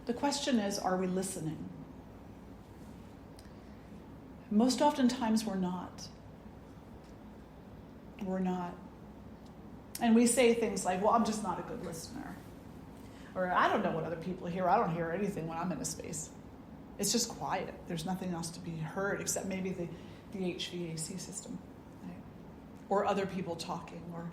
The question is, are we listening? Most oftentimes we're not. We're not. And we say things like, well, I'm just not a good listener. Or I don't know what other people hear. I don't hear anything when I'm in a space. It's just quiet. There's nothing else to be heard except maybe the HVAC system. Right? Or other people talking or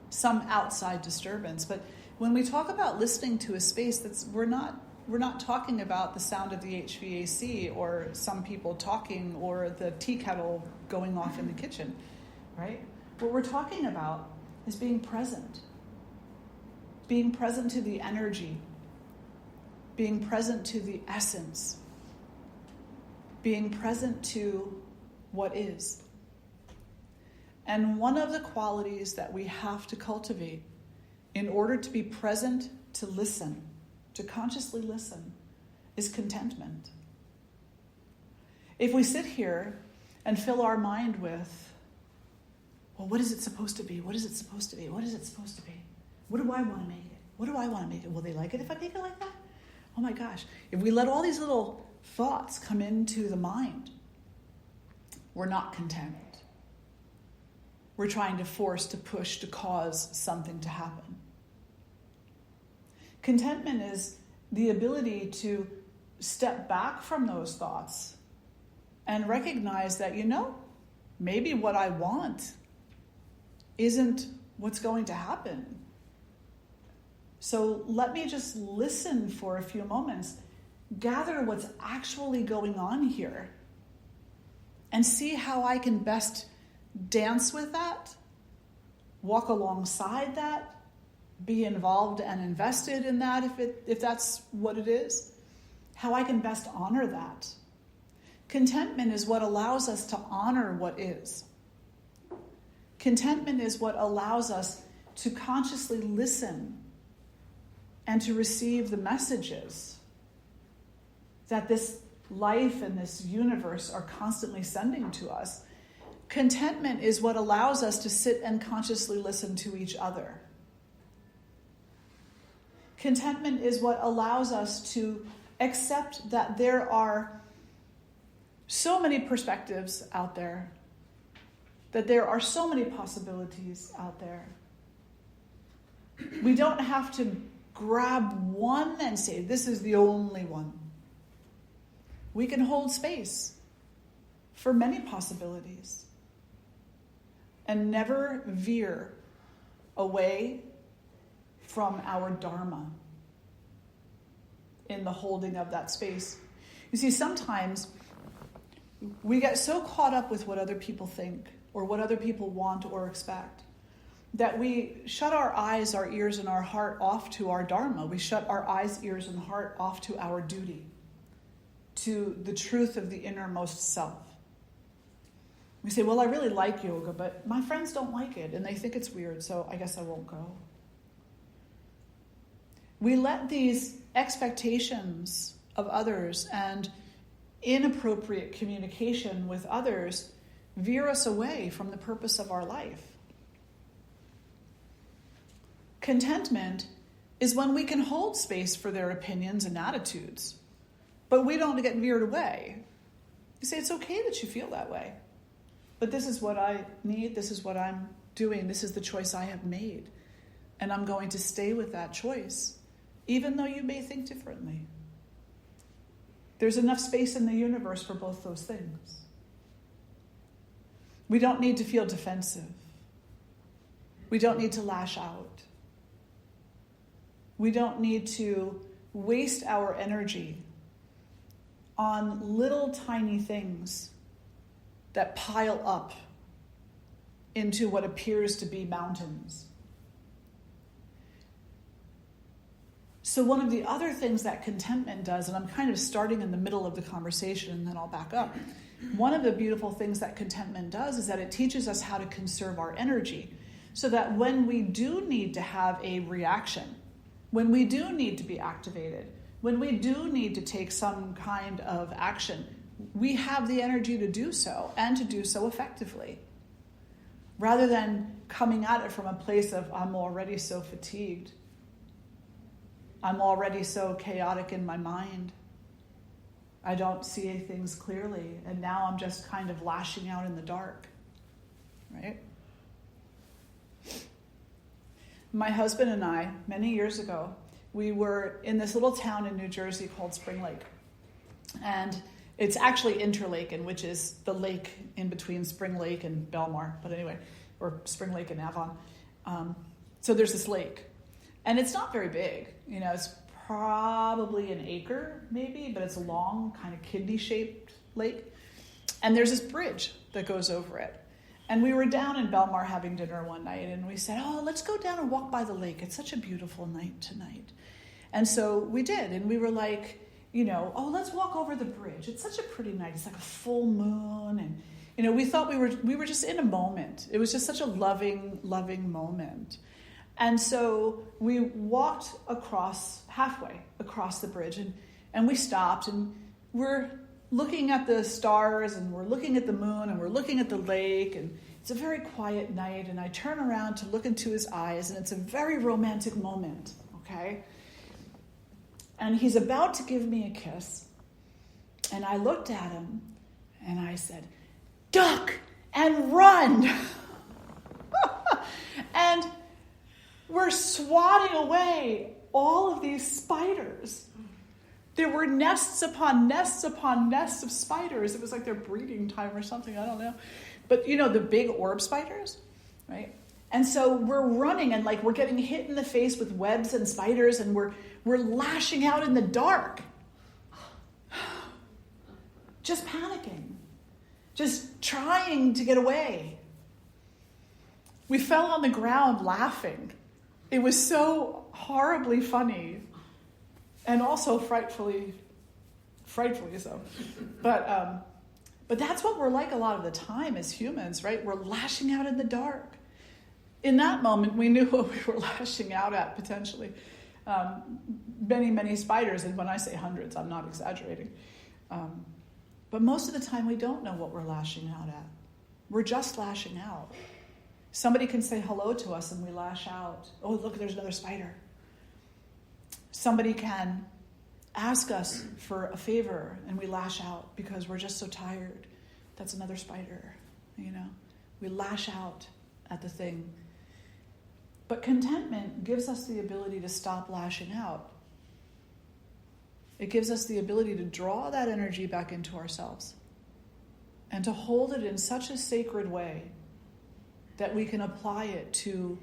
some outside disturbance. But when we talk about listening to a space, we're not talking about the sound of the HVAC or some people talking or the tea kettle going off in the kitchen, right? What we're talking about is being present to the energy, being present to the essence, being present to what is. And one of the qualities that we have to cultivate in order to be present to listen, to consciously listen, is contentment. If we sit here and fill our mind with, well, what is it supposed to be? What is it supposed to be? What is it supposed to be? What do I want to make it? What do I want to make it? Will they like it if I make it like that? Oh my gosh. If we let all these little thoughts come into the mind, we're not content. We're trying to force, to push, to cause something to happen. Contentment is the ability to step back from those thoughts and recognize that, maybe what I want isn't what's going to happen. So let me just listen for a few moments, gather what's actually going on here, and see how I can best dance with that, walk alongside that, be involved and invested in that if that's what it is, how I can best honor that. Contentment is what allows us to honor what is. Contentment is what allows us to consciously listen and to receive the messages that this life and this universe are constantly sending to us. Contentment is what allows us to sit and consciously listen to each other. Contentment is what allows us to accept that there are so many perspectives out there, that there are so many possibilities out there. We don't have to grab one and say, this is the only one. We can hold space for many possibilities and never veer away from our dharma in the holding of that space. You see, sometimes we get so caught up with what other people think or what other people want or expect that we shut our eyes, our ears, and our heart off to our dharma. We shut our eyes, ears, and heart off to our duty, to the truth of the innermost self. We say, well, I really like yoga, but my friends don't like it, and they think it's weird, so I guess I won't go. We let these expectations of others and inappropriate communication with others veer us away from the purpose of our life. Contentment is when we can hold space for their opinions and attitudes, but we don't get veered away. You say, it's okay that you feel that way, but this is what I need, this is what I'm doing, this is the choice I have made, and I'm going to stay with that choice, even though you may think differently. There's enough space in the universe for both those things. We don't need to feel defensive. We don't need to lash out. We don't need to waste our energy on little tiny things that pile up into what appears to be mountains. So one of the other things that contentment does, and I'm kind of starting in the middle of the conversation and then I'll back up. One of the beautiful things that contentment does is that it teaches us how to conserve our energy so that when we do need to have a reaction, when we do need to be activated, when we do need to take some kind of action, we have the energy to do so and to do so effectively. Rather than coming at it from a place of, I'm already so fatigued. I'm already so chaotic in my mind. I don't see things clearly, and now I'm just kind of lashing out in the dark, right? My husband and I, many years ago, we were in this little town in New Jersey called Spring Lake. And it's actually Interlaken, which is the lake in between Spring Lake and Belmar, but anyway, or Spring Lake and Avon. So there's this lake, and it's not very big. It's probably an acre, maybe, but it's a long, kind of kidney-shaped lake. And there's this bridge that goes over it. And we were down in Belmar having dinner one night, and we said, let's go down and walk by the lake. It's such a beautiful night tonight. And so we did, and we were like, let's walk over the bridge. It's such a pretty night. It's like a full moon. And, we thought we were just in a moment. It was just such a loving, loving moment. And so we walked halfway across the bridge, and we stopped, and we're looking at the stars, and we're looking at the moon, and we're looking at the lake, and it's a very quiet night, and I turn around to look into his eyes, and it's a very romantic moment, okay? And he's about to give me a kiss, and I looked at him, and I said, "Duck and run!" And we're swatting away all of these spiders. There were nests upon nests upon nests of spiders. It was like their breeding time or something, I don't know. But the big orb spiders, right? And so we're running, and we're getting hit in the face with webs and spiders, and we're lashing out in the dark. Just panicking. Just trying to get away. We fell on the ground laughing. It was so horribly funny, and also frightfully so. But that's what we're like a lot of the time as humans, right? We're lashing out in the dark. In that moment, we knew what we were lashing out at, potentially. Many, many spiders, and when I say hundreds, I'm not exaggerating. But most of the time, we don't know what we're lashing out at. We're just lashing out. Somebody can say hello to us and we lash out. Oh, look, there's another spider. Somebody can ask us for a favor and we lash out because we're just so tired. That's another spider, We lash out at the thing. But contentment gives us the ability to stop lashing out. It gives us the ability to draw that energy back into ourselves and to hold it in such a sacred way that we can apply it to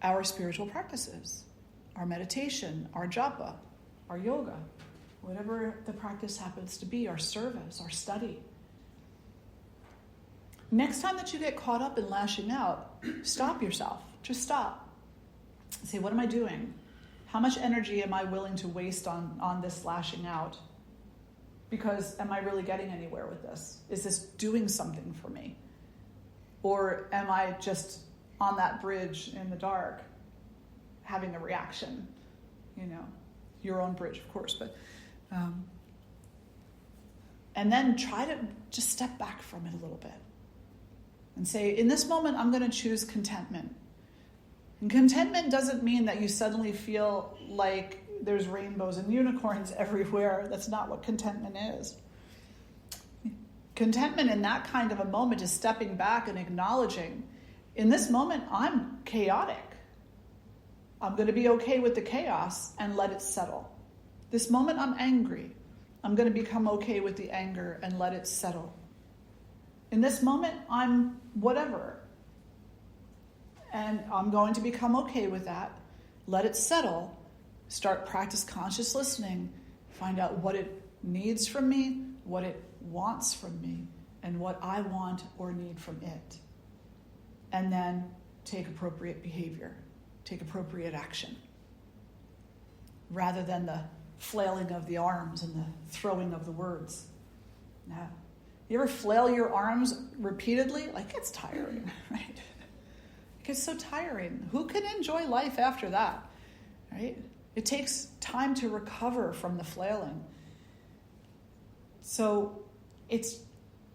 our spiritual practices, our meditation, our japa, our yoga, whatever the practice happens to be, our service, our study. Next time that you get caught up in lashing out, stop yourself. Just stop. Say, what am I doing? How much energy am I willing to waste on this lashing out? Because am I really getting anywhere with this? Is this doing something for me? Or am I just on that bridge in the dark having a reaction? Your own bridge, of course. But and then try to just step back from it a little bit and say, in this moment, I'm going to choose contentment. And contentment doesn't mean that you suddenly feel like there's rainbows and unicorns everywhere. That's not what contentment is. Contentment in that kind of a moment is stepping back and acknowledging, in this moment, I'm chaotic. I'm going to be okay with the chaos and let it settle. This moment, I'm angry. I'm going to become okay with the anger and let it settle. In this moment, I'm whatever. And I'm going to become okay with that. Let it settle. Start practice conscious listening. Find out what it needs from me, what it wants from me, and what I want or need from it. And then take appropriate behavior. Take appropriate action. Rather than the flailing of the arms and the throwing of the words. Now, you ever flail your arms repeatedly? It's tiring, right? It gets so tiring. Who can enjoy life after that, right? It takes time to recover from the flailing. So it's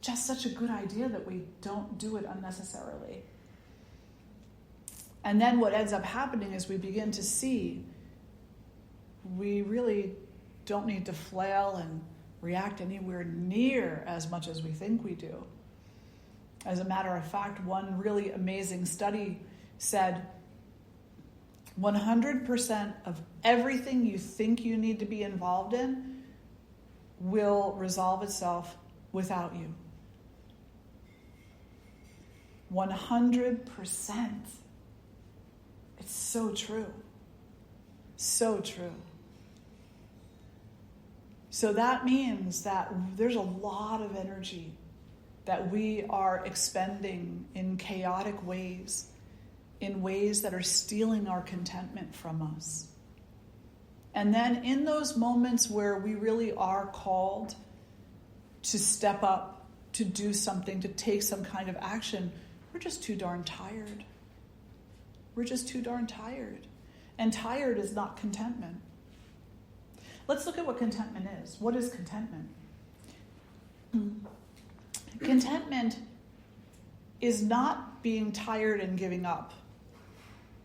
just such a good idea that we don't do it unnecessarily. And then what ends up happening is we begin to see we really don't need to flail and react anywhere near as much as we think we do. As a matter of fact, one really amazing study said 100% of everything you think you need to be involved in will resolve itself without you. 100%. It's so true. So true. So that means that there's a lot of energy that we are expending in chaotic ways, in ways that are stealing our contentment from us. And then in those moments where we really are called to step up, to do something, to take some kind of action, we're just too darn tired. We're just too darn tired. And tired is not contentment. Let's look at what contentment is. What is contentment? Contentment is not being tired and giving up.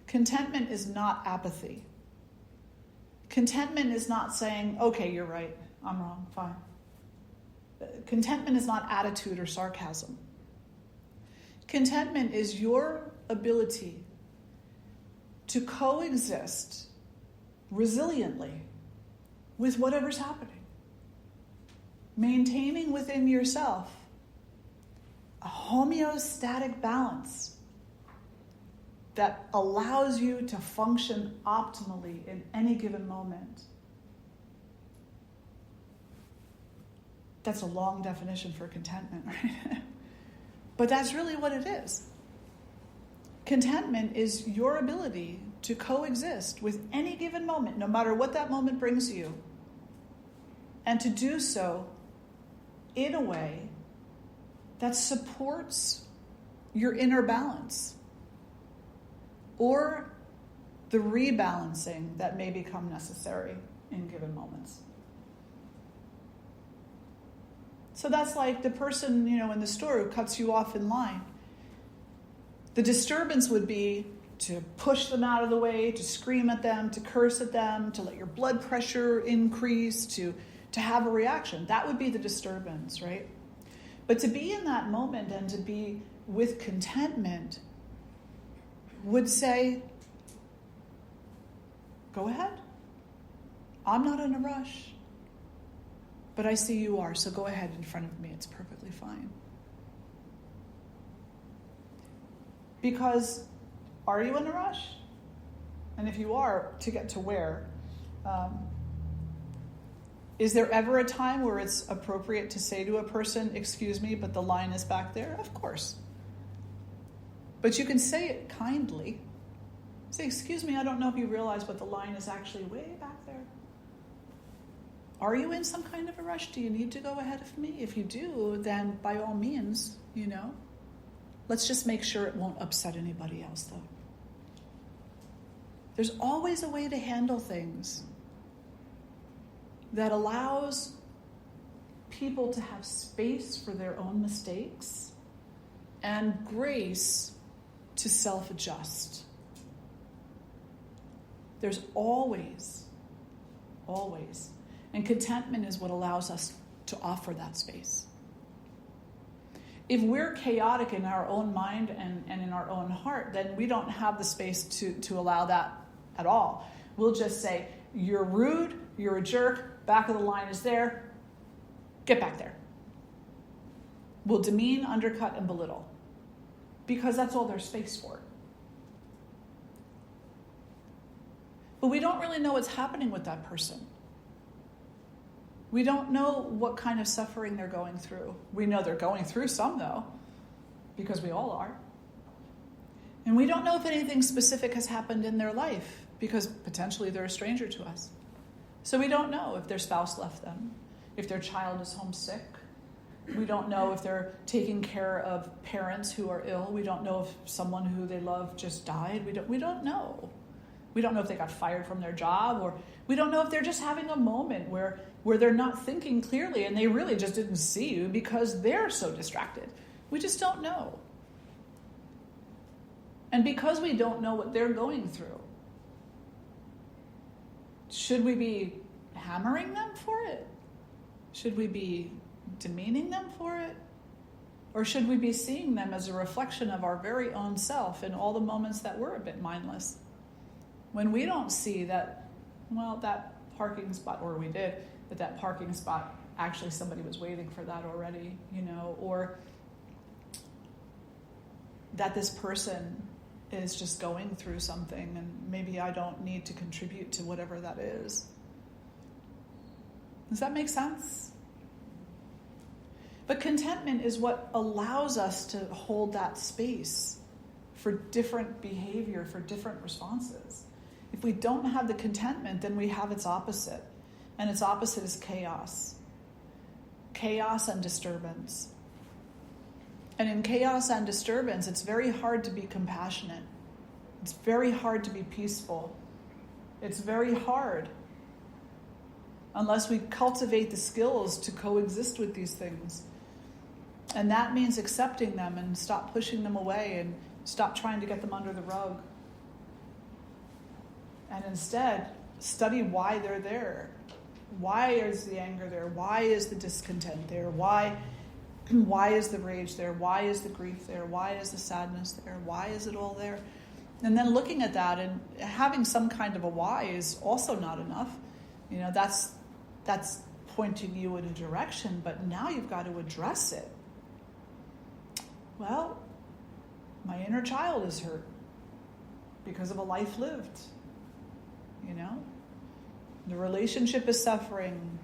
Contentment is not apathy. Contentment is not saying, okay, you're right, I'm wrong, fine. Contentment is not attitude or sarcasm. Contentment is your ability to coexist resiliently with whatever's happening. Maintaining within yourself a homeostatic balance that allows you to function optimally in any given moment. That's a long definition for contentment, right? But that's really what it is. Contentment is your ability to coexist with any given moment, no matter what that moment brings you, and to do so in a way that supports your inner balance or the rebalancing that may become necessary in given moments. So that's like the person, in the store who cuts you off in line. The disturbance would be to push them out of the way, to scream at them, to curse at them, to let your blood pressure increase, to have a reaction. That would be the disturbance, right? But to be in that moment and to be with contentment would say, go ahead. I'm not in a rush. But I see you are, so go ahead in front of me. It's perfectly fine. Because are you in a rush? And if you are, to get to where? Is there ever a time where it's appropriate to say to a person, excuse me, but the line is back there? Of course. But you can say it kindly. Say, excuse me, I don't know if you realize, but the line is actually way back there. Are you in some kind of a rush? Do you need to go ahead of me? If you do, then by all means, let's just make sure it won't upset anybody else, though. There's always a way to handle things that allows people to have space for their own mistakes and grace to self-adjust. There's always. And contentment is what allows us to offer that space. If we're chaotic in our own mind and in our own heart, then we don't have the space to allow that at all. We'll just say, you're rude, you're a jerk, back of the line is there, get back there. We'll demean, undercut, and belittle. Because that's all there's space for. But we don't really know what's happening with that person. We don't know what kind of suffering they're going through. We know they're going through some, though, because we all are. And we don't know if anything specific has happened in their life, because potentially they're a stranger to us. So we don't know if their spouse left them, if their child is homesick. We don't know if they're taking care of parents who are ill. We don't know if someone who they love just died. We don't know. We don't know if they got fired from their job, or we don't know if they're just having a moment where they're not thinking clearly and they really just didn't see you because they're so distracted. We just don't know. And because we don't know what they're going through, Should we be hammering them for it? Should we be demeaning them for it? Or should we be seeing them as a reflection of our very own self in all the moments that we're a bit mindless? When we don't see that, well, that parking spot, or we did, that parking spot, actually somebody was waiting for that already, or that this person is just going through something and maybe I don't need to contribute to whatever that is. Does that make sense? But contentment is what allows us to hold that space for different behavior, for different responses. If we don't have the contentment, then we have its opposite. And its opposite is chaos. Chaos and disturbance. And in chaos and disturbance, it's very hard to be compassionate. It's very hard to be peaceful. It's very hard unless we cultivate the skills to coexist with these things. And that means accepting them and stop pushing them away and stop trying to get them under the rug. And instead, study why they're there. Why is the anger there? Why is the discontent there? Why is the rage there? Why is the grief there? Why is the sadness there? Why is it all there? And then looking at that and having some kind of a why is also not enough. That's pointing you in a direction, but now you've got to address it. Well, my inner child is hurt because of a life lived. The relationship is suffering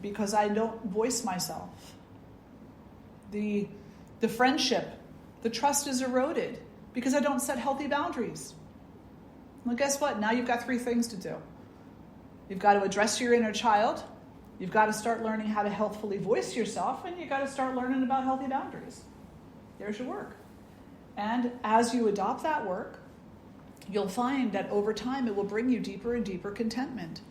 because I don't voice myself. The friendship, the trust is eroded because I don't set healthy boundaries. Well, guess what? Now you've got 3 things to do. You've got to address your inner child. You've got to start learning how to healthfully voice yourself, and you've got to start learning about healthy boundaries. There's your work. And as you adopt that work, you'll find that over time it will bring you deeper and deeper contentment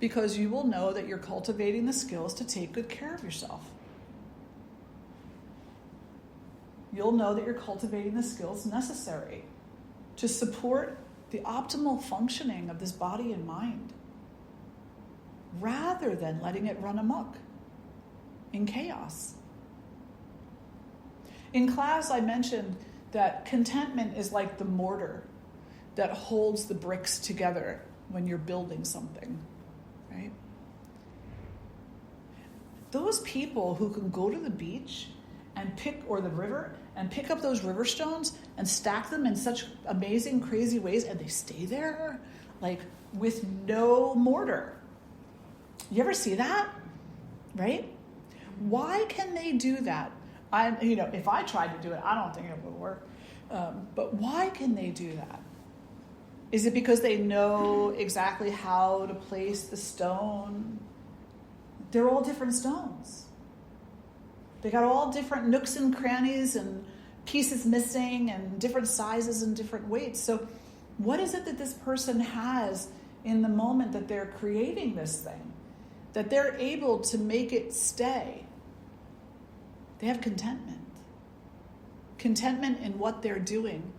because you will know that you're cultivating the skills to take good care of yourself. You'll know that you're cultivating the skills necessary to support the optimal functioning of this body and mind rather than letting it run amok in chaos. In class, I mentioned that contentment is like the mortar that holds the bricks together when you're building something, right? Those people who can go to the beach and or the river and pick up those river stones and stack them in such amazing, crazy ways, and they stay there, like with no mortar. You ever see that? Right? Why can they do that? If I tried to do it, I don't think it would work. But why can they do that? Is it because they know exactly how to place the stone? They're all different stones. They got all different nooks and crannies and pieces missing and different sizes and different weights. So what is it that this person has in the moment that they're creating this thing, that they're able to make it stay? They have contentment. Contentment in what they're doing,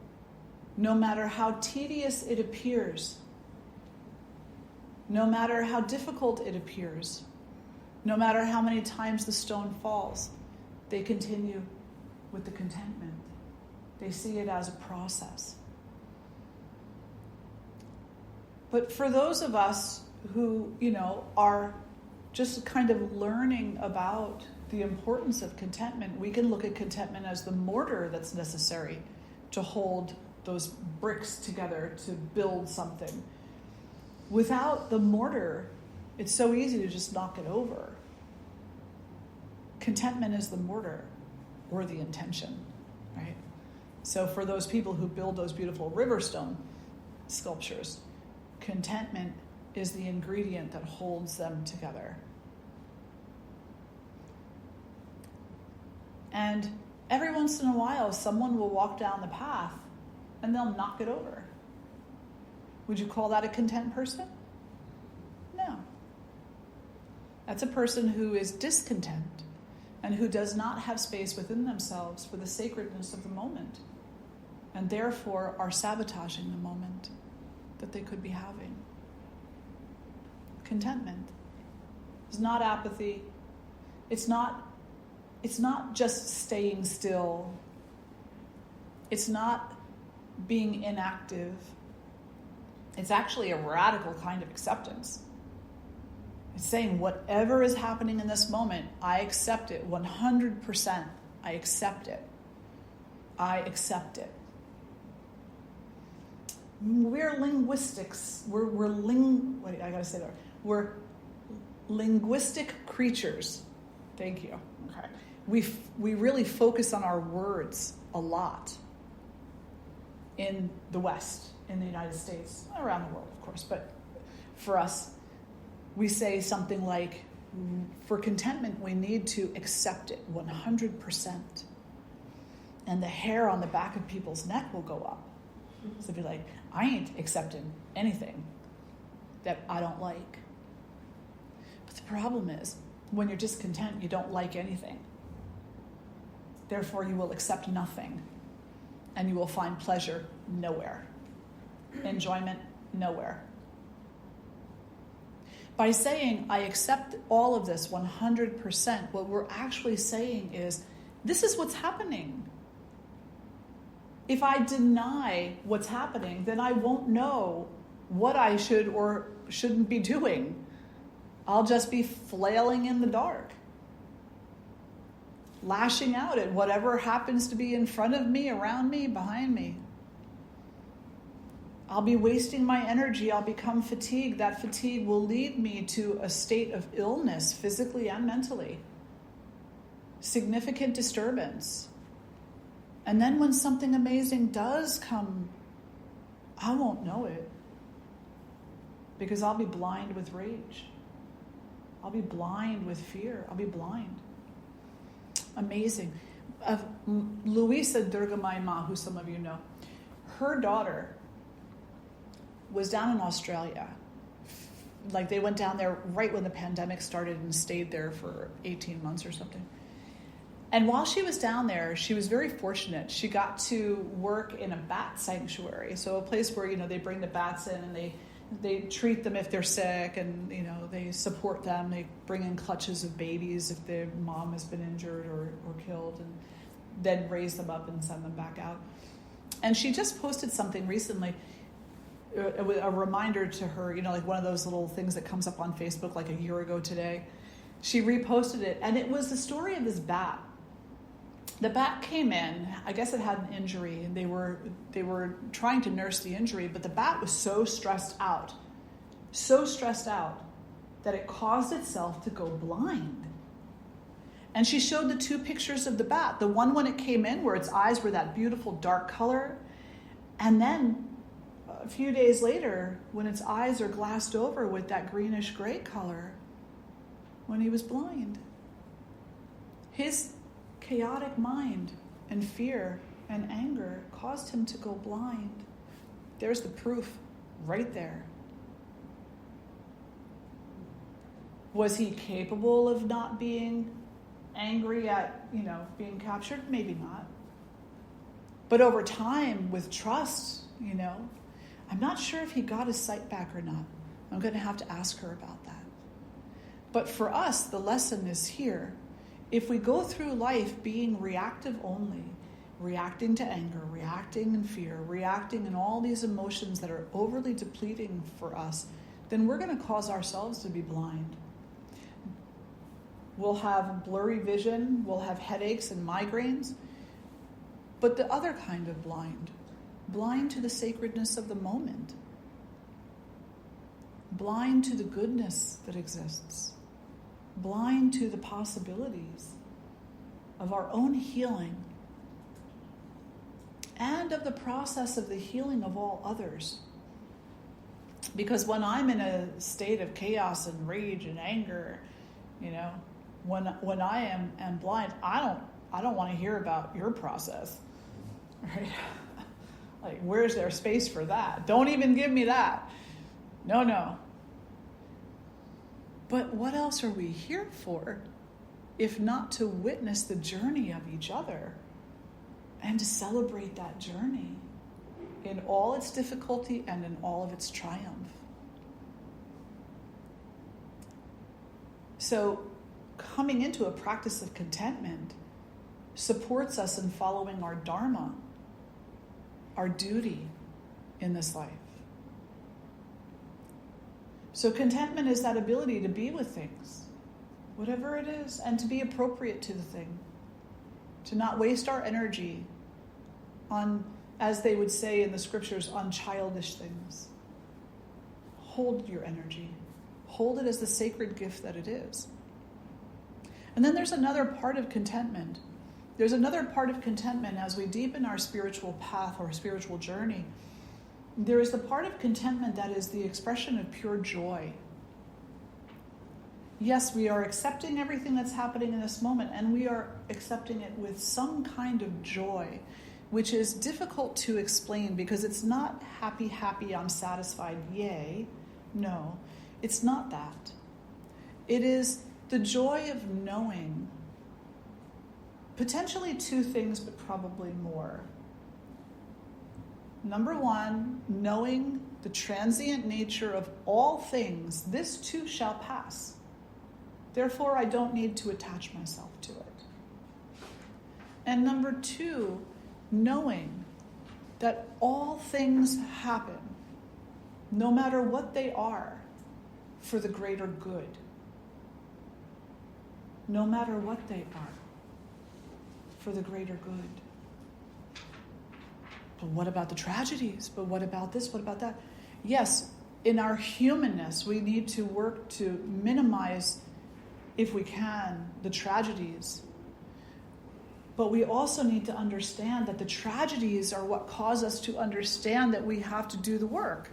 no matter how tedious it appears, no matter how difficult it appears, no matter how many times the stone falls, they continue with the contentment. They see it as a process. But for those of us who, are just kind of learning about the importance of contentment, we can look at contentment as the mortar that's necessary to hold those bricks together to build something. Without the mortar, it's so easy to just knock it over. Contentment is the mortar or the intention, right? So for those people who build those beautiful river stone sculptures, contentment is the ingredient that holds them together. And every once in a while, someone will walk down the path and they'll knock it over. Would you call that a content person? No. That's a person who is discontent and who does not have space within themselves for the sacredness of the moment, and therefore are sabotaging the moment that they could be having. contentment. It's not apathy. It's not just staying still. It's not being inactive. It's actually a radical kind of acceptance. It's saying whatever is happening in this moment, I accept it 100%. I accept it. I accept it. We're linguistics. We're linguistic creatures. Thank you. Okay. We really focus on our words a lot in the West, in the United States, around the world, of course. But for us, we say something like, for contentment, we need to accept it 100%. And the hair on the back of people's neck will go up. So be like, I ain't accepting anything that I don't like. But the problem is, when you're discontent, you don't like anything. Therefore, you will accept nothing. And you will find pleasure nowhere. Enjoyment nowhere. By saying, I accept all of this 100%, what we're actually saying is, this is what's happening. If I deny what's happening, then I won't know what I should or shouldn't be doing. I'll just be flailing in the dark, lashing out at whatever happens to be in front of me, around me, behind me. I'll be wasting my energy. I'll become fatigued. That fatigue will lead me to a state of illness, physically and mentally. Significant disturbance. And then when something amazing does come, I won't know it. Because I'll be blind with rage. I'll be blind with fear. I'll be blind. Amazing. Luisa Durgamaima, who some of you know, her daughter was down in Australia. Like, they went down there right when the pandemic started and stayed there for 18 months or something. And while she was down there, she was very fortunate. She got to work in a bat sanctuary. So a place where, they bring the bats in and they treat them if they're sick, and, they support them. They bring in clutches of babies if their mom has been injured or killed, and then raise them up and send them back out. And she just posted something recently, a reminder to her, like one of those little things that comes up on Facebook like a year ago today. She reposted it, and it was the story of this bat. The bat came in, I guess it had an injury, and they were trying to nurse the injury, but the bat was so stressed out that it caused itself to go blind. And she showed the two pictures of the bat. The one when it came in, where its eyes were that beautiful dark color, and then a few days later, when its eyes are glassed over with that greenish gray color, when he was blind. His chaotic mind and fear and anger caused him to go blind. There's the proof right there. Was he capable of not being angry at, being captured? Maybe not. But over time, with trust, I'm not sure if he got his sight back or not. I'm going to have to ask her about that. But for us, the lesson is here. If we go through life being reactive only, reacting to anger, reacting in fear, reacting in all these emotions that are overly depleting for us, then we're going to cause ourselves to be blind. We'll have blurry vision, we'll have headaches and migraines, but the other kind of blind to the sacredness of the moment, blind to the goodness that exists, blind to the possibilities of our own healing and of the process of the healing of all others. Because when I'm in a state of chaos and rage and anger, when I am blind, I don't want to hear about your process, right? Like, where's there space for that? Don't even give me that. No. But what else are we here for, if not to witness the journey of each other and to celebrate that journey in all its difficulty and in all of its triumph? So coming into a practice of contentment supports us in following our dharma, our duty in this life. So contentment is that ability to be with things, whatever it is, and to be appropriate to the thing. To not waste our energy on, as they would say in the scriptures, on childish things. Hold your energy. Hold it as the sacred gift that it is. And then there's another part of contentment. There's another part of contentment as we deepen our spiritual path or spiritual journey. There is the part of contentment that is the expression of pure joy. Yes, we are accepting everything that's happening in this moment, and we are accepting it with some kind of joy, which is difficult to explain because it's not happy, I'm satisfied, yay. No, it's not that. It is the joy of knowing potentially two things, but probably more. Number one, knowing the transient nature of all things, this too shall pass. Therefore, I don't need to attach myself to it. And number two, knowing that all things happen, no matter what they are, for the greater good. No matter what they are, for the greater good. But what about the tragedies? But what about this? What about that? Yes, in our humanness, we need to work to minimize, if we can, the tragedies. But we also need to understand that the tragedies are what cause us to understand that we have to do the work.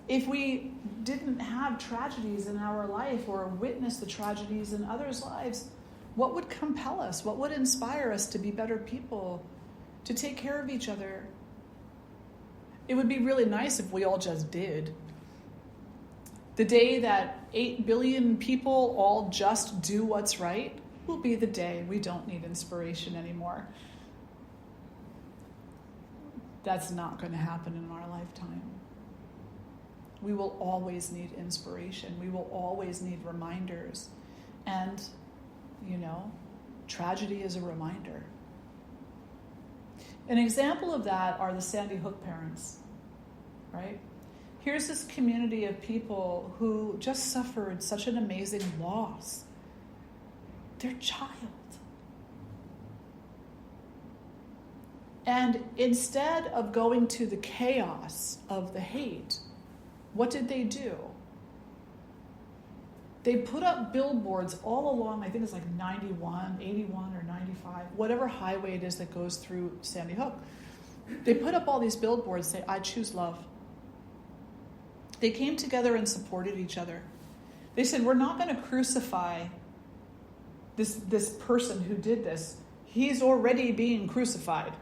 If we didn't have tragedies in our life or witness the tragedies in others' lives, what would compel us? What would inspire us to be better people, to take care of each other? It would be really nice if we all just did. The day that 8 billion people all just do what's right will be the day we don't need inspiration anymore. That's not going to happen in our lifetime. We will always need inspiration. We will always need reminders. And, tragedy is a reminder. An example of that are the Sandy Hook parents, right? Here's this community of people who just suffered such an amazing loss. Their child. And instead of going to the chaos of the hate, what did they do? They put up billboards all along, I think it's like 91, 81 or 95, whatever highway it is that goes through Sandy Hook. They put up all these billboards saying, I choose love. They came together and supported each other. They said, we're not going to crucify this person who did this. He's already being crucified.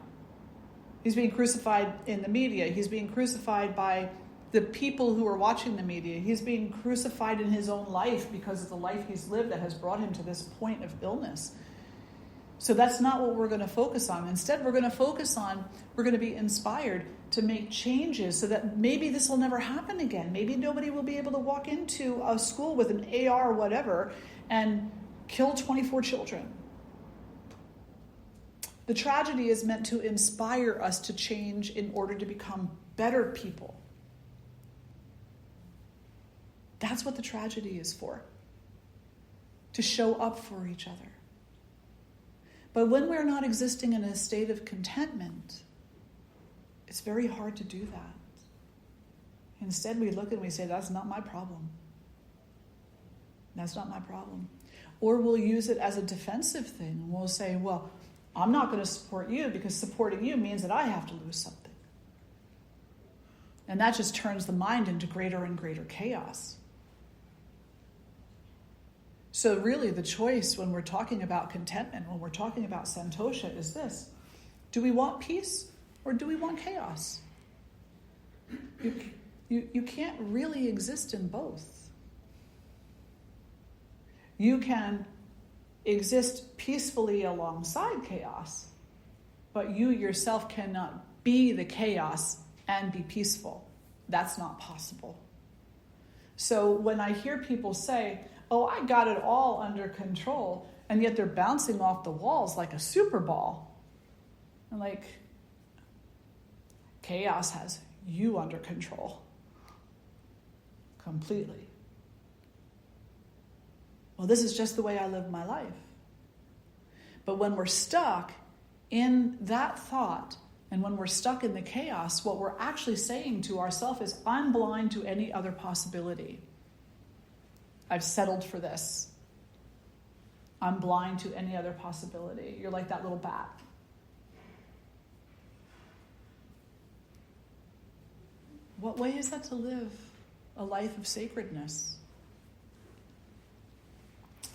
He's being crucified in the media. He's being crucified by the people who are watching the media. He's being crucified in his own life because of the life he's lived that has brought him to this point of illness. So that's not what we're going to focus on. Instead, we're going to be inspired to make changes so that maybe this will never happen again. Maybe nobody will be able to walk into a school with an AR or whatever and kill 24 children. The tragedy is meant to inspire us to change in order to become better people. That's what the tragedy is for. To show up for each other. But when we're not existing in a state of contentment, it's very hard to do that. Instead, we look and we say, that's not my problem. That's not my problem. Or we'll use it as a defensive thing. We'll say, well, I'm not going to support you because supporting you means that I have to lose something. And that just turns the mind into greater and greater chaos. So really the choice when we're talking about contentment, when we're talking about Santosha is this. Do we want peace or do we want chaos? You can't really exist in both. You can exist peacefully alongside chaos, but you yourself cannot be the chaos and be peaceful. That's not possible. So when I hear people say, oh, I got it all under control, and yet they're bouncing off the walls like a super ball, I'm like, chaos has you under control. Completely. Well, this is just the way I live my life. But when we're stuck in that thought, and when we're stuck in the chaos, what we're actually saying to ourselves is, I'm blind to any other possibility. I've settled for this. I'm blind to any other possibility. You're like that little bat. What way is that to live a life of sacredness?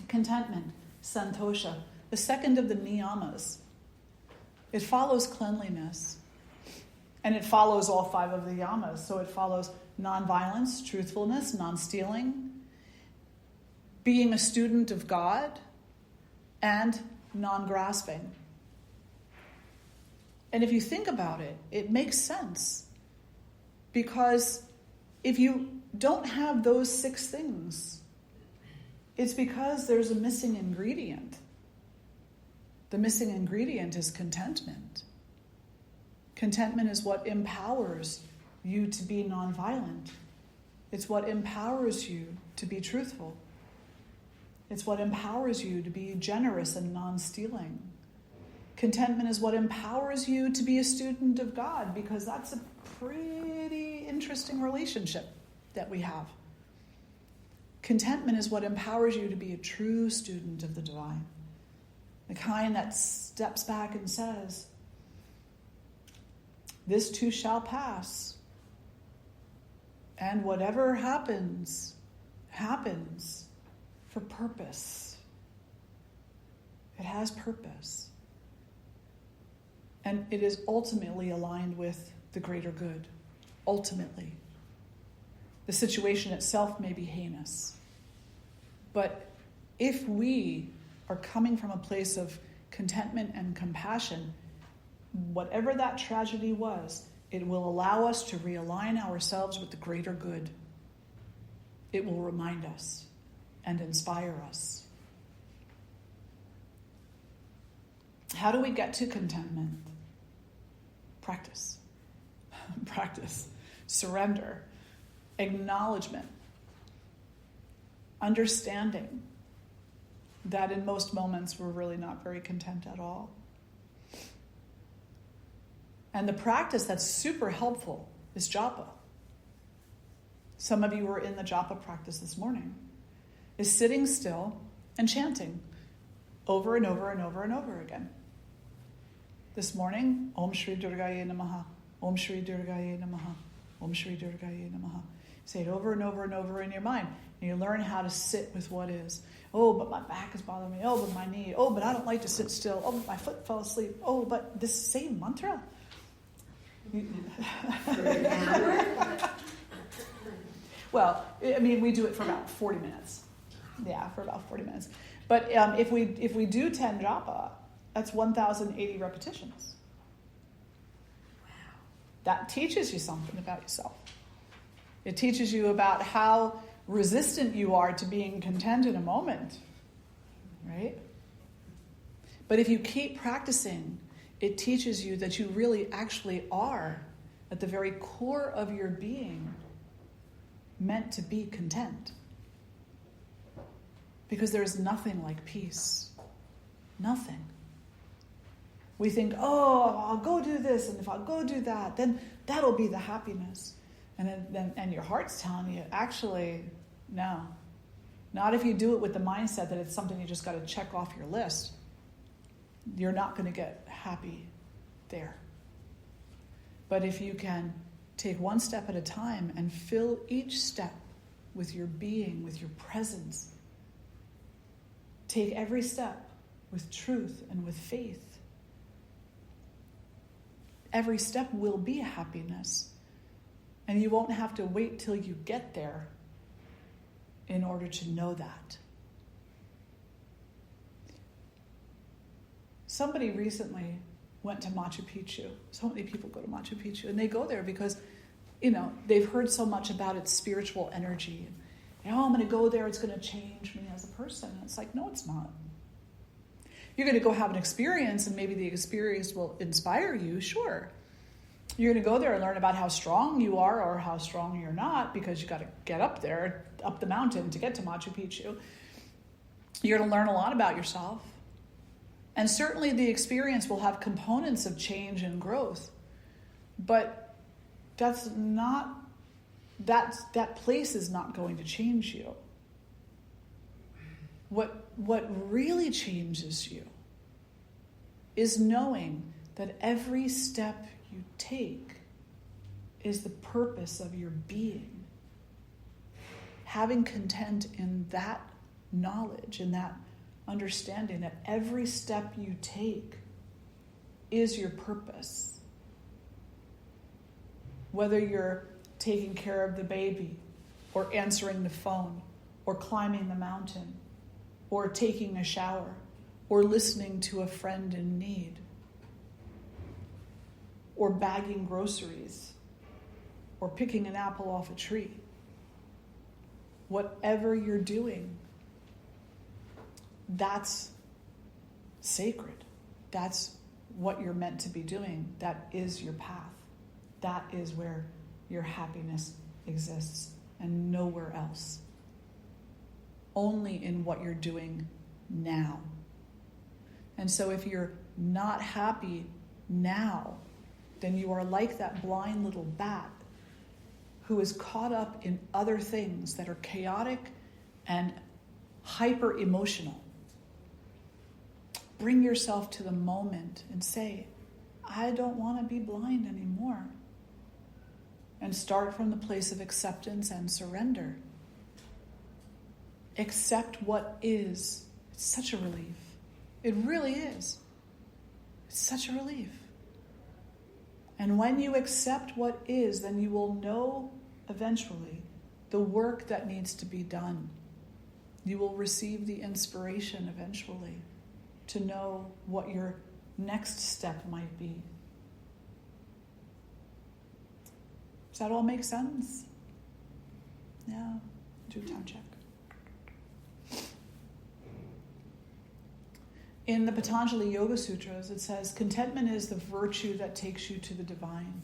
Contentment, Santosha, the second of the Niyamas. It follows cleanliness. And it follows all 5 of the yamas. So it follows nonviolence, truthfulness, non-stealing, being a student of God, and non-grasping. And if you think about it, it makes sense. Because if you don't have those 6 things, it's because there's a missing ingredient. The missing ingredient is contentment. Contentment is what empowers you to be nonviolent. It's what empowers you to be truthful. It's what empowers you to be generous and non-stealing. Contentment is what empowers you to be a student of God, because that's a pretty interesting relationship that we have. Contentment is what empowers you to be a true student of the divine. The kind that steps back and says, this too shall pass. And whatever happens, happens for purpose. It has purpose. And it is ultimately aligned with the greater good. Ultimately. The situation itself may be heinous. But if we are coming from a place of contentment and compassion, whatever that tragedy was, it will allow us to realign ourselves with the greater good. It will remind us and inspire us. How do we get to contentment? Practice. Practice. Surrender. Acknowledgement. Understanding that in most moments we're really not very content at all. And the practice that's super helpful is japa. Some of you were in the japa practice this morning. Is sitting still and chanting over and over and over and over again. This morning, Om Shri Durgaye Namaha, Om Shri Durgaye Namaha, Om Shri Durgaye Namaha. Say it over and over and over in your mind. And you learn how to sit with what is. Oh, but my back is bothering me. Oh, but my knee. Oh, but I don't like to sit still. Oh, but my foot fell asleep. Oh, but this same mantra. For an hour? Well, I mean, we do it for about 40 minutes. Yeah, for about 40 minutes. But if we do 10 japa, that's 1,080 repetitions. Wow. That teaches you something about yourself. It teaches you about how resistant you are to being content in a moment, right? But if you keep practicing, it teaches you that you really actually are, at the very core of your being, meant to be content. Because there's nothing like peace. Nothing. We think, oh, I'll go do this, and if I'll go do that, then that'll be the happiness. And your heart's telling you, actually, no. Not if you do it with the mindset that it's something you just got to check off your list. You're not going to get happy there. But if you can take one step at a time and fill each step with your being, with your presence, take every step with truth and with faith, every step will be happiness. And you won't have to wait till you get there in order to know that. Somebody recently went to Machu Picchu. So many people go to Machu Picchu, and they go there because, they've heard so much about its spiritual energy I'm going to go there, it's going to change me as a person. And it's like, no, it's not. You're going to go have an experience, and maybe the experience will inspire you, sure. You're going to go there and learn about how strong you are or how strong you're not, because you got to get up there, up the mountain to get to Machu Picchu. You're going to learn a lot about yourself. And certainly the experience will have components of change and growth. But that's not, that place is not going to change you. What really changes you is knowing that every step you take is the purpose of your being. Having content in that knowledge, in that understanding that every step you take is your purpose. Whether you're taking care of the baby, or answering the phone, or climbing the mountain, or taking a shower, or listening to a friend in need, or bagging groceries, or picking an apple off a tree. Whatever you're doing, that's sacred. That's what you're meant to be doing. That is your path. That is where your happiness exists, and nowhere else. Only in what you're doing now. And so if you're not happy now, then you are like that blind little bat who is caught up in other things that are chaotic and hyper emotional. Bring yourself to the moment and say, I don't want to be blind anymore. And start from the place of acceptance and surrender. Accept what is. It's such a relief. It really is. It's such a relief. And when you accept what is, then you will know eventually the work that needs to be done. You will receive the inspiration eventually to know what your next step might be. Does that all make sense? Yeah. Do a time check. In the Patanjali Yoga Sutras, it says, contentment is the virtue that takes you to the divine.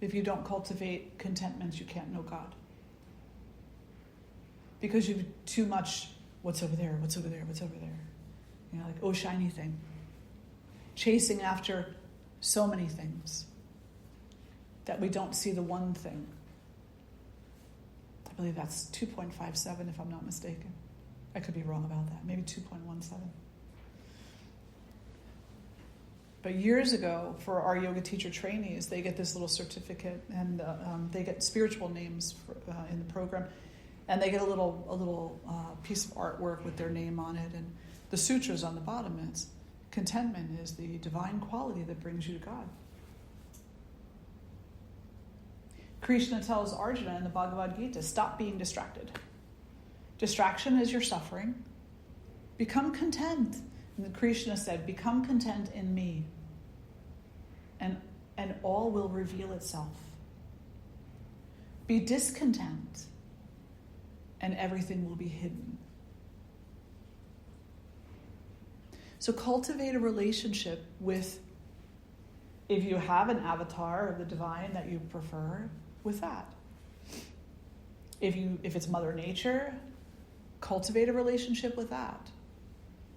If you don't cultivate contentment, you can't know God. Because you do too much, what's over there, what's over there, what's over there. You know, like, oh, shiny thing. Chasing after so many things that we don't see the one thing. I believe that's 2.57 if I'm not mistaken. I could be wrong about that. Maybe 2.17. But years ago, for our yoga teacher trainees, they get this little certificate, and they get spiritual names in the program, and they get a little piece of artwork with their name on it, and the sutras on the bottom. And it's, contentment is the divine quality that brings you to God. Krishna tells Arjuna in the Bhagavad Gita, stop being distracted. Distraction is your suffering. Become content. And Krishna said, become content in me, and all will reveal itself. Be discontent, and everything will be hidden. So cultivate a relationship with, if you have an avatar of the divine that you prefer, with that. If it's Mother Nature, cultivate a relationship with that.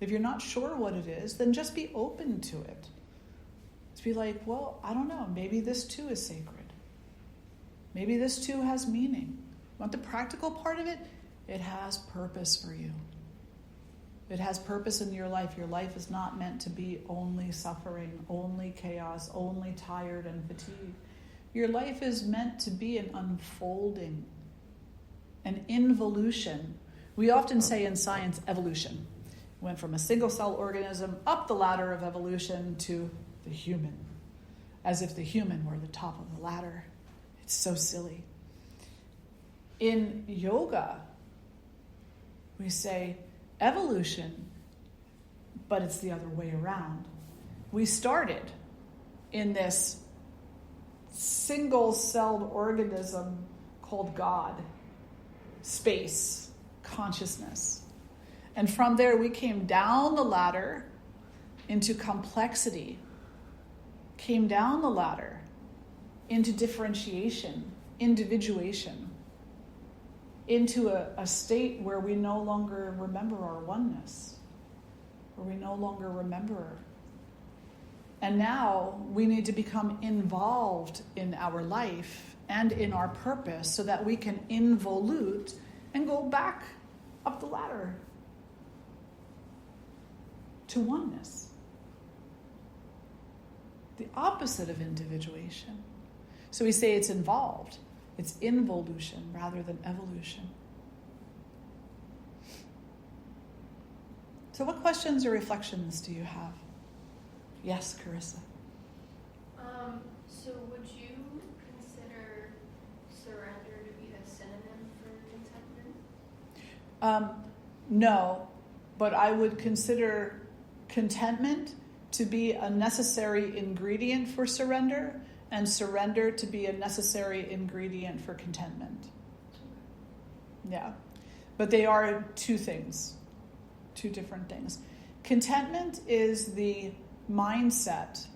If you're not sure what it is, then just be open to it. Just be like, well, I don't know, maybe this too is sacred. Maybe this too has meaning. Want the practical part of it? It has purpose for you. It has purpose in your life. Your life is not meant to be only suffering, only chaos, only tired and fatigued. Your life is meant to be an unfolding, an involution. We often say in science, evolution. Went from a single-cell organism up the ladder of evolution to the human, as if the human were the top of the ladder. It's so silly. In yoga, we say evolution, but it's the other way around. We started in this single-celled organism called God, space, consciousness. And from there, we came down the ladder into complexity, came down the ladder into differentiation, individuation, into a state where we no longer remember our oneness, where we no longer remember. And now we need to become involved in our life and in our purpose so that we can involute and go back up the ladder to oneness. The opposite of individuation. So we say it's involved. It's involution rather than evolution. So what questions or reflections do you have? Yes, Carissa. So would you consider surrender to be a synonym for contentment? No, but I would consider contentment to be a necessary ingredient for surrender, and surrender to be a necessary ingredient for contentment. Yeah. But they are two things, two different things. Contentment is the mindset,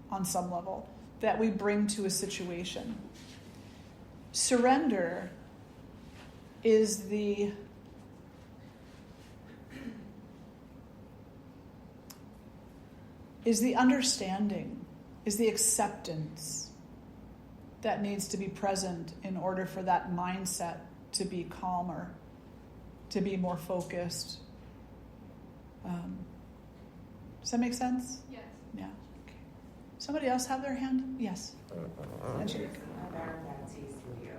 on some level, that we bring to a situation. Surrender is the understanding, is the acceptance that needs to be present in order for that mindset to be calmer, to be more focused. Does that make sense? Yes. Yeah. Okay. Somebody else have their hand? Yes. Angelique. Our tea studio.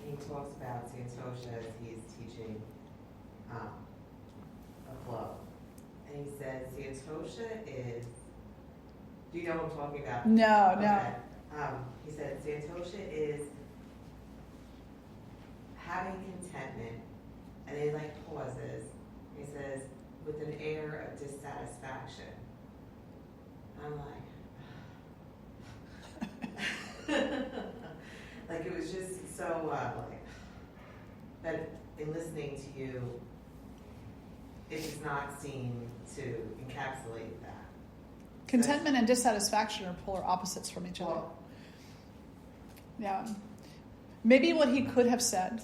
He talks about Santosha as he's teaching a club. And he says Santosha is, do you know what I'm talking about? No, Okay. no. He said Santosha is having contentment, and he pauses. He says, with an air of dissatisfaction. I'm like, it was just so, that in listening to you, it does not seem to encapsulate that. Contentment and dissatisfaction are polar opposites from each other. Well, Yeah. Maybe what he could have said,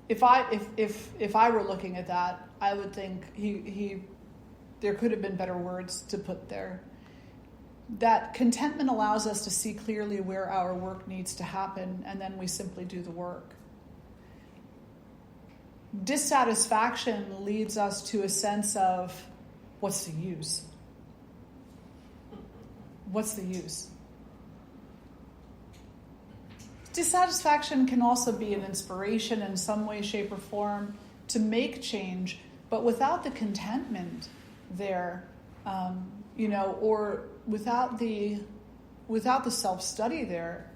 if I were looking at that, I would think there could have been better words to put there. That contentment allows us to see clearly where our work needs to happen, and then we simply do the work. Dissatisfaction leads us to a sense of, what's the use? What's the use? Dissatisfaction can also be an inspiration in some way, shape, or form to make change, but without the contentment there, or without the self-study there,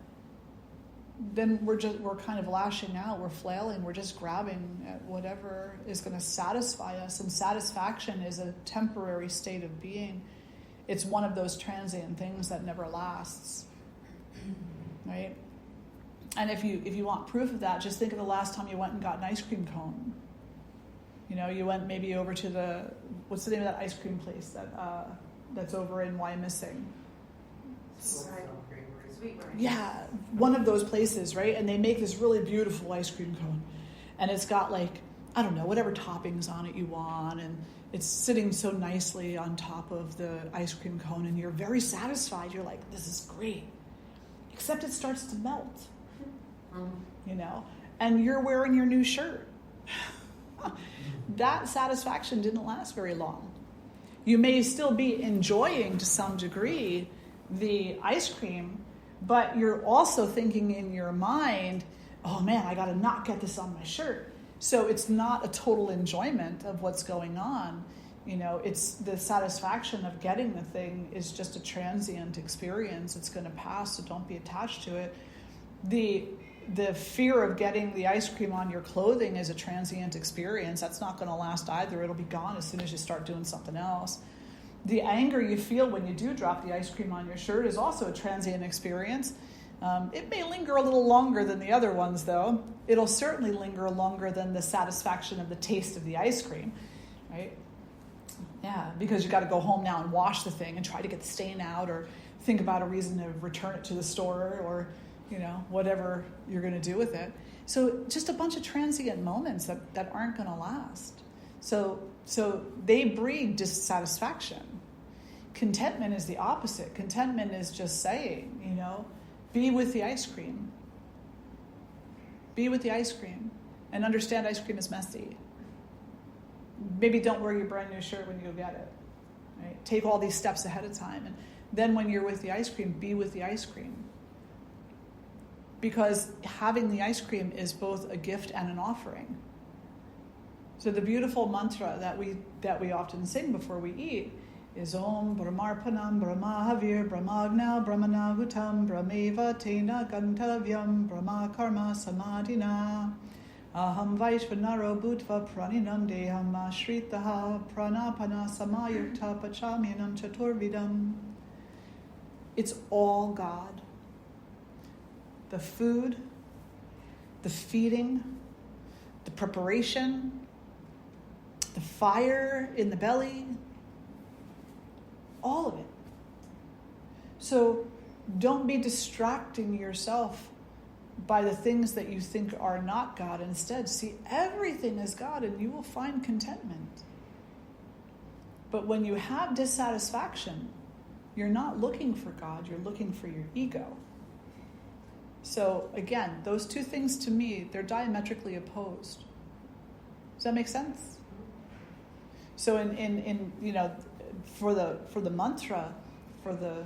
then we're kind of lashing out, we're flailing, we're just grabbing at whatever is going to satisfy us. And satisfaction is a temporary state of being. It's one of those transient things that never lasts, right? And if you want proof of that, just think of the last time you went and got an ice cream cone. You went maybe over to what's the name of that ice cream place that's over in Wyomissing? Sweet Right. Yeah, one of those places, right? And they make this really beautiful ice cream cone. And it's got whatever toppings on it you want, and it's sitting so nicely on top of the ice cream cone, and you're very satisfied. You're like, this is great. Except it starts to melt. And you're wearing your new shirt. That satisfaction didn't last very long. You may still be enjoying to some degree the ice cream, but you're also thinking in your mind, oh man, I got to not get this on my shirt. So it's not a total enjoyment of what's going on. It's the satisfaction of getting the thing is just a transient experience. It's going to pass, so don't be attached to it. The fear of getting the ice cream on your clothing is a transient experience. That's not going to last either. It'll be gone as soon as you start doing something else. The anger you feel when you do drop the ice cream on your shirt is also a transient experience. It may linger a little longer than the other ones, though. It'll certainly linger longer than the satisfaction of the taste of the ice cream, right? Yeah, because you got to go home now and wash the thing and try to get the stain out, or think about a reason to return it to the store, or whatever you're going to do with it. So just a bunch of transient moments that aren't going to last. So they breed dissatisfaction. Contentment is the opposite. Contentment is just saying, be with the ice cream. Be with the ice cream. And understand ice cream is messy. Maybe don't wear your brand new shirt when you go get it. Right? Take all these steps ahead of time. And then when you're with the ice cream, be with the ice cream. Because having the ice cream is both a gift and an offering. So the beautiful mantra that we often sing before we eat is Om Brahmarpanam Brahmahavir Brahmagna Brahmanahutam Brahmeva Tena Gantavyam Brahma Karma Samadhina Aham Vaishvanaro Bhutva Praninam Deham Ashritaha Pranapana Samayukta Pachamyanam Chaturvidam. It's all God. The food, the feeding, the preparation, the fire in the belly, all of it. So don't be distracting yourself by the things that you think are not God. Instead, see everything as God and you will find contentment. But when you have dissatisfaction, you're not looking for God, you're looking for your ego. So again, those two things to me, they're diametrically opposed. Does that make sense? So in for the mantra, for the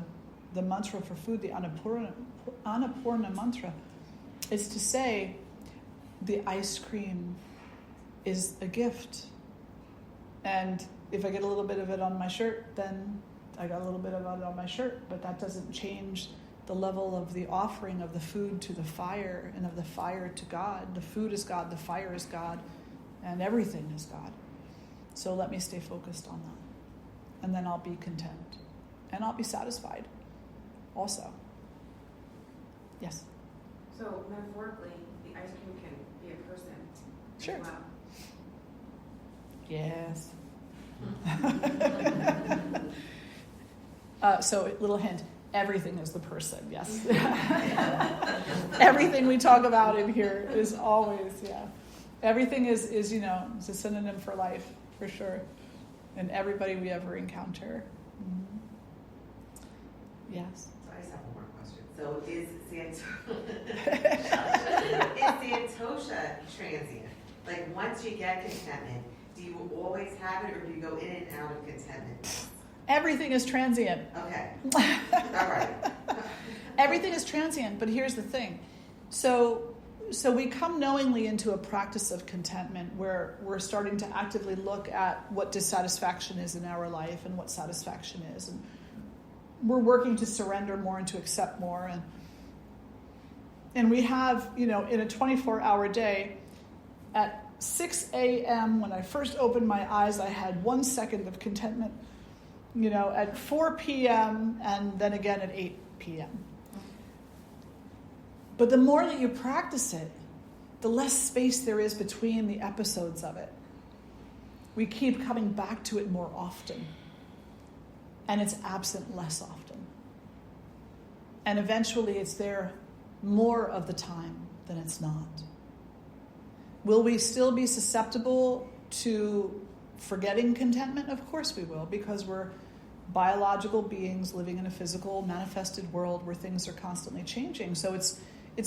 mantra for food, the Annapurna mantra, is to say the ice cream is a gift. And if I get a little bit of it on my shirt, then I got a little bit of it on my shirt, but that doesn't change the level of the offering of the food to the fire and of the fire to God. The food is God, the fire is God, and everything is God. So let me stay focused on that. And then I'll be content. And I'll be satisfied also. Yes? So metaphorically, the ice cream can be a person. Sure. Wow. Yes. So little hint. Everything is the person, yes. Everything we talk about in here is always, everything is is a synonym for life, for sure. And everybody we ever encounter. Mm-hmm. Yes. So I just have one more question. So is Santosha transient? Like once you get contentment, do you always have it or do you go in and out of contentment? Everything is transient. Okay. All right. Everything is transient, but here's the thing. So we come knowingly into a practice of contentment where we're starting to actively look at what dissatisfaction is in our life and what satisfaction is. And we're working to surrender more and to accept more. And we have, in a 24-hour day, at 6 a.m. when I first opened my eyes, I had 1 second of contentment. At 4 p.m. and then again at 8 p.m. But the more that you practice it, the less space there is between the episodes of it. We keep coming back to it more often. And it's absent less often. And eventually it's there more of the time than it's not. Will we still be susceptible to forgetting contentment? Of course we will, because we're biological beings living in a physical, manifested world where things are constantly changing. So it's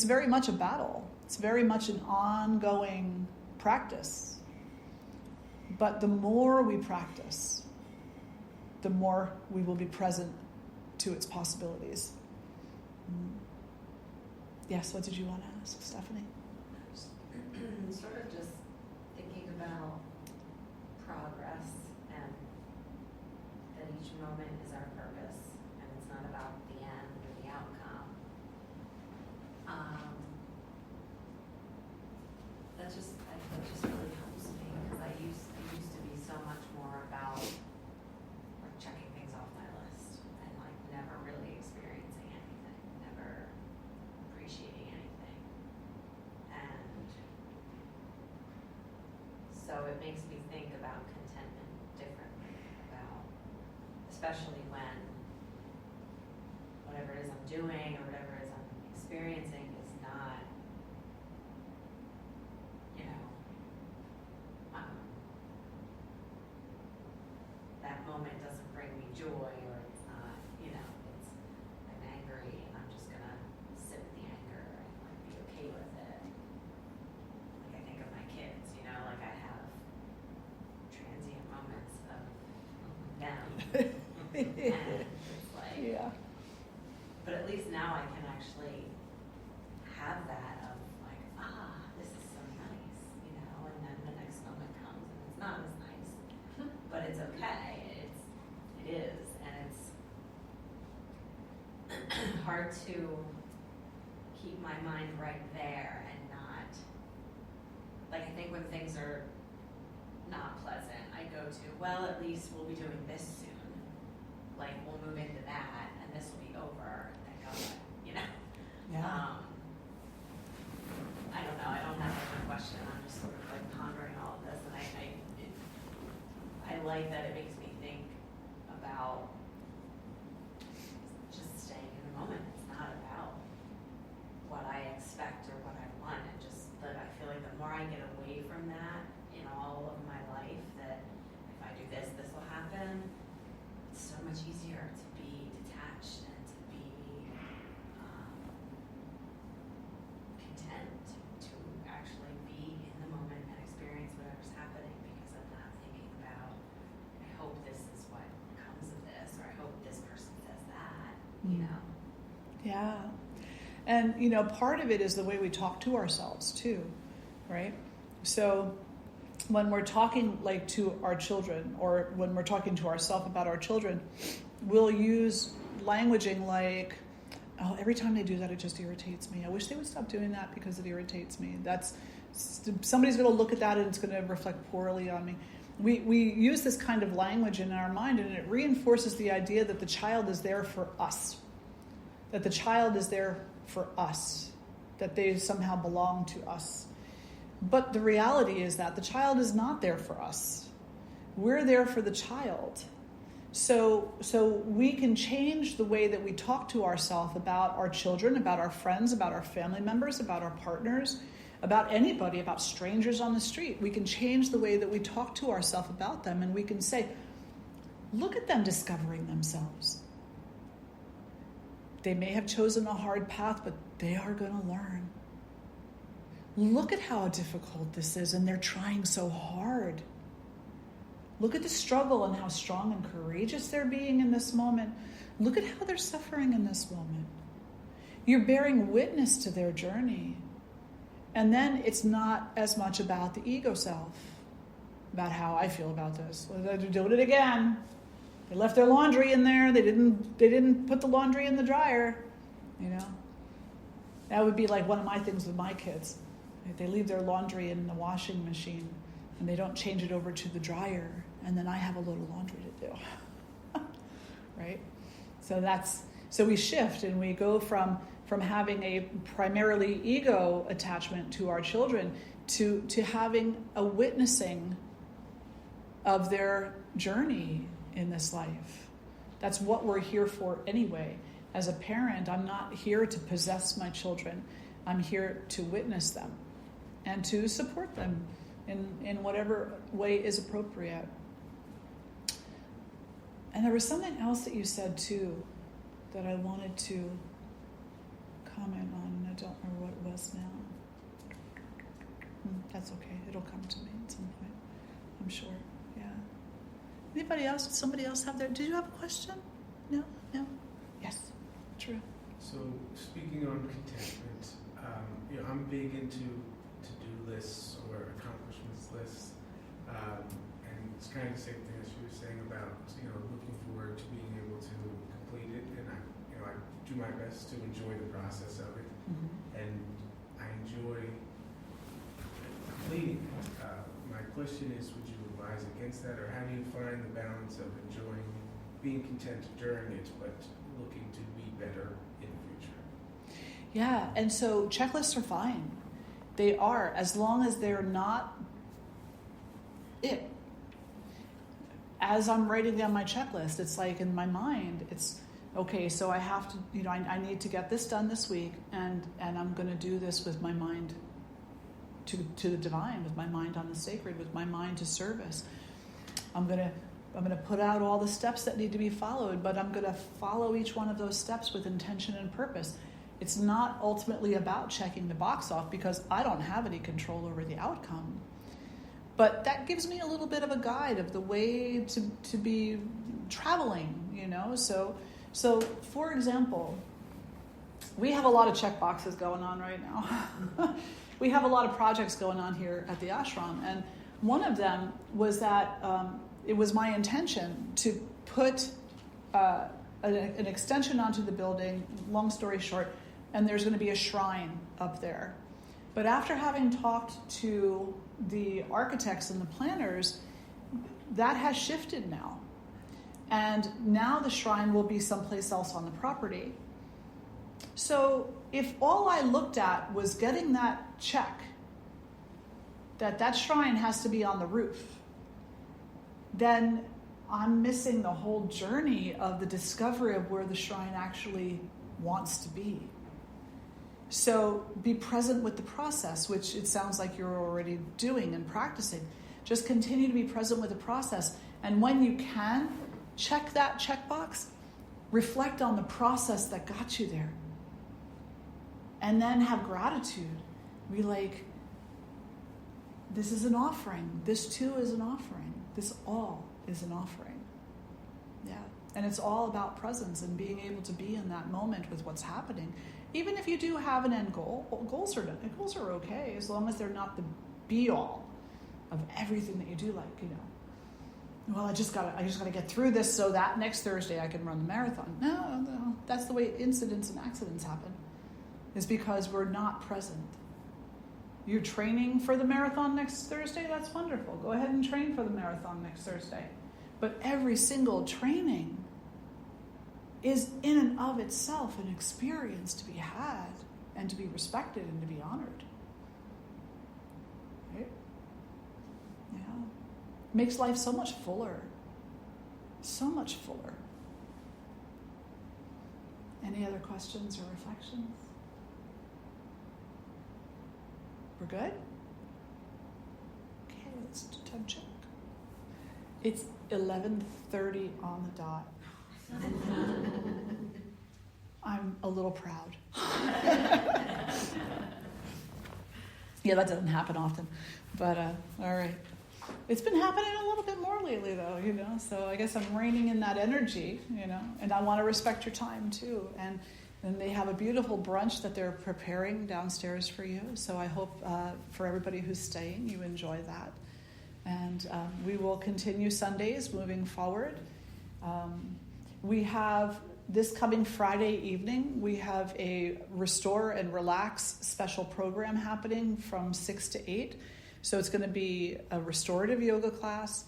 very much a battle. It's very much an ongoing practice. But the more we practice, the more we will be present to its possibilities. Yes, what did you want to ask, Stephanie? Sort of just thinking about progress and that each moment is our purpose and it's not about the end or the outcome. That just really helps me because I used to be so much more about like checking things off my list and like never really experiencing anything, never it makes me think about contentment differently, about especially when whatever it is I'm doing or whatever it is I'm experiencing is not, that moment doesn't bring me joy, or it's not, it's, I'm angry and I'm just gonna sit with the anger and like be okay with it. Like I think of my kids, like I have transient moments of them. And it's like, Yeah. but at least now I can actually have that of like, this is so nice, and then the next moment comes and it's not as nice, but it's okay. It is, and it's hard to keep my mind right there and not, like I think when things are not pleasant, I go to, well, at least we'll be doing this soon. Like we'll move into that and this will be over, thank God, Yeah. I don't know, I don't have a question, I'm just sort of like pondering all of this, and I like that it makes me think about just staying in the moment. It's not about what I expect or what I want, and just that I feel like the more I get away from that in all of my life, that if I do this, this will happen, it's so much easier to be detached and to be content, to actually be in the moment and experience whatever's happening, because I'm not thinking about, I hope this is what comes of this, or I hope this person says that, Yeah. And, part of it is the way we talk to ourselves too, right? So when we're talking like to our children, or when we're talking to ourselves about our children, we'll use languaging like, oh, every time they do that, it just irritates me. I wish they would stop doing that because it irritates me. Somebody's going to look at that and it's going to reflect poorly on me. We use this kind of language in our mind, and it reinforces the idea that the child is there for us, that the child is there for us, that they somehow belong to us. But the reality is that the child is not there for us. We're there for the child. So we can change the way that we talk to ourselves about our children, about our friends, about our family members, about our partners, about anybody, about strangers on the street. We can change the way that we talk to ourselves about them, and we can say, look at them discovering themselves. They may have chosen a hard path, but they are going to learn. Look at how difficult this is, and they're trying so hard. Look at the struggle and how strong and courageous they're being in this moment. Look at how they're suffering in this moment. You're bearing witness to their journey. And then it's not as much about the ego self, about how I feel about this. Well, they're doing it again. They left their laundry in there. They didn't put the laundry in the dryer. That would be like one of my things with my kids. They leave their laundry in the washing machine and they don't change it over to the dryer, and then I have a load of laundry to do. Right? So we shift, and we go from having a primarily ego attachment to our children to having a witnessing of their journey in this life. That's what we're here for anyway. As a parent, I'm not here to possess my children. I'm here to witness them and to support them in whatever way is appropriate. And there was something else that you said too that I wanted to comment on, and I don't remember what it was now. That's okay. It'll come to me at some point, I'm sure. Yeah. Anybody else? Did somebody else have did you have a question? No? Yes. True. So speaking on contentment, I'm big into to-do lists or accomplishments lists, and it's kind of the same thing as you were saying about looking forward to being able to complete it, and I do my best to enjoy the process of it, and I enjoy completing it. My question is, would you advise against that, or how do you find the balance of enjoying being content during it, but looking to be better in the future? Yeah, and so checklists are fine. They are, as long as they're not it. As I'm writing down my checklist, it's like in my mind, it's, okay, so I have to, I need to get this done this week, and I'm going to do this with my mind to the divine, with my mind on the sacred, with my mind to service. I'm going to put out all the steps that need to be followed, but I'm going to follow each one of those steps with intention and purpose. It's not ultimately about checking the box off, because I don't have any control over the outcome. But that gives me a little bit of a guide of the way to be traveling, So, for example, we have a lot of check boxes going on right now. We have a lot of projects going on here at the ashram, and one of them was that it was my intention to put an extension onto the building, long story short, and there's going to be a shrine up there. But after having talked to the architects and the planners, that has shifted now. And now the shrine will be someplace else on the property. So if all I looked at was getting that check, that shrine has to be on the roof, then I'm missing the whole journey of the discovery of where the shrine actually wants to be. So be present with the process, which it sounds like you're already doing and practicing. Just continue to be present with the process. And when you can, check that checkbox, reflect on the process that got you there. And then have gratitude. Be like, this is an offering. This too is an offering. This all is an offering. Yeah. And it's all about presence and being able to be in that moment with what's happening. Even if you do have an end goal, goals are okay as long as they're not the be-all of everything that you do. Like, well, I just gotta get through this so that next Thursday I can run the marathon. No, that's the way incidents and accidents happen. Is because we're not present. You're training for the marathon next Thursday? That's wonderful. Go ahead and train for the marathon next Thursday. But every single training is in and of itself an experience to be had and to be respected and to be honored. Right? Yeah. Makes life so much fuller. So much fuller. Any other questions or reflections? We're good? Okay, let's do time check. It's 11:30 on the dot. I'm a little proud. Yeah, that doesn't happen often. But, all right. It's been happening a little bit more lately, though, So I guess I'm reining in that energy, And I want to respect your time, too. And they have a beautiful brunch that they're preparing downstairs for you. So I hope for everybody who's staying, you enjoy that. And we will continue Sundays moving forward. We have this coming Friday evening, we have a Restore and Relax special program happening from 6 to 8. So it's going to be a restorative yoga class,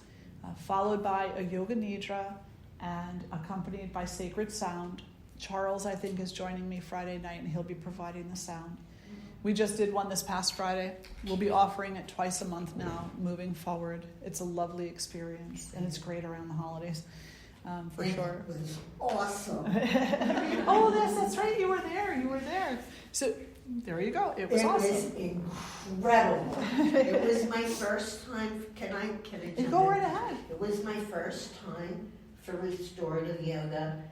followed by a yoga nidra, and accompanied by sacred sound. Charles, I think, is joining me Friday night, and he'll be providing the sound. We just did one this past Friday. We'll be offering it twice a month now, moving forward. It's a lovely experience, and it's great around the holidays, for sure. It was awesome. Oh, that's right. You were there. So there you go. It was awesome. It was incredible. It was my first time. Can I jump Go in? right ahead. It was my first time for restorative yoga.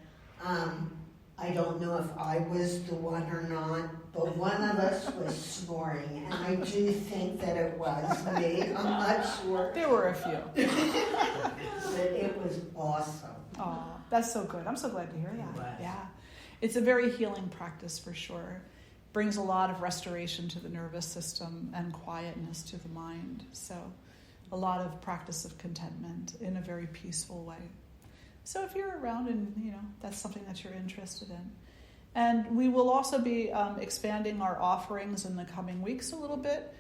I don't know if I was the one or not, but one of us was snoring, and I do think that it was me. I'm not sure. There were a few. But it was awesome. Oh, that's so good. I'm so glad to hear that. It was. Yeah. It's a very healing practice for sure. Brings a lot of restoration to the nervous system and quietness to the mind. So a lot of practice of contentment in a very peaceful way. So if you're around and, that's something that you're interested in. And we will also be expanding our offerings in the coming weeks a little bit.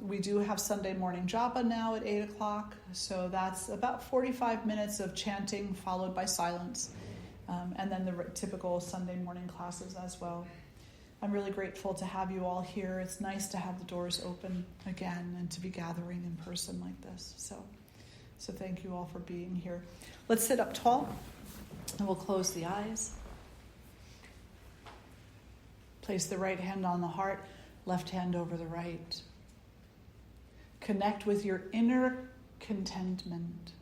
We do have Sunday morning japa now at 8 o'clock. So that's about 45 minutes of chanting followed by silence. And then the typical Sunday morning classes as well. I'm really grateful to have you all here. It's nice to have the doors open again and to be gathering in person like this. So So thank you all for being here. Let's sit up tall and we'll close the eyes. Place the right hand on the heart, left hand over the right. Connect with your inner contentment.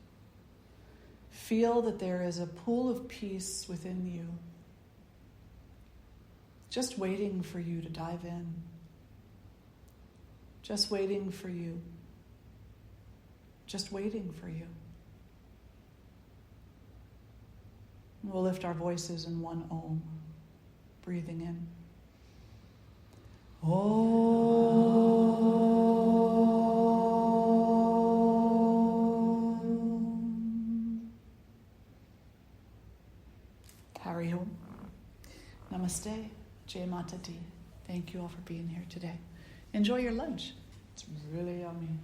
Feel that there is a pool of peace within you, just waiting for you to dive in. Just waiting for you. Just waiting for you. We'll lift our voices in one Om, breathing in. Om. Hari Om. Namaste. Jai Mata Di. Thank you all for being here today. Enjoy your lunch. It's really yummy.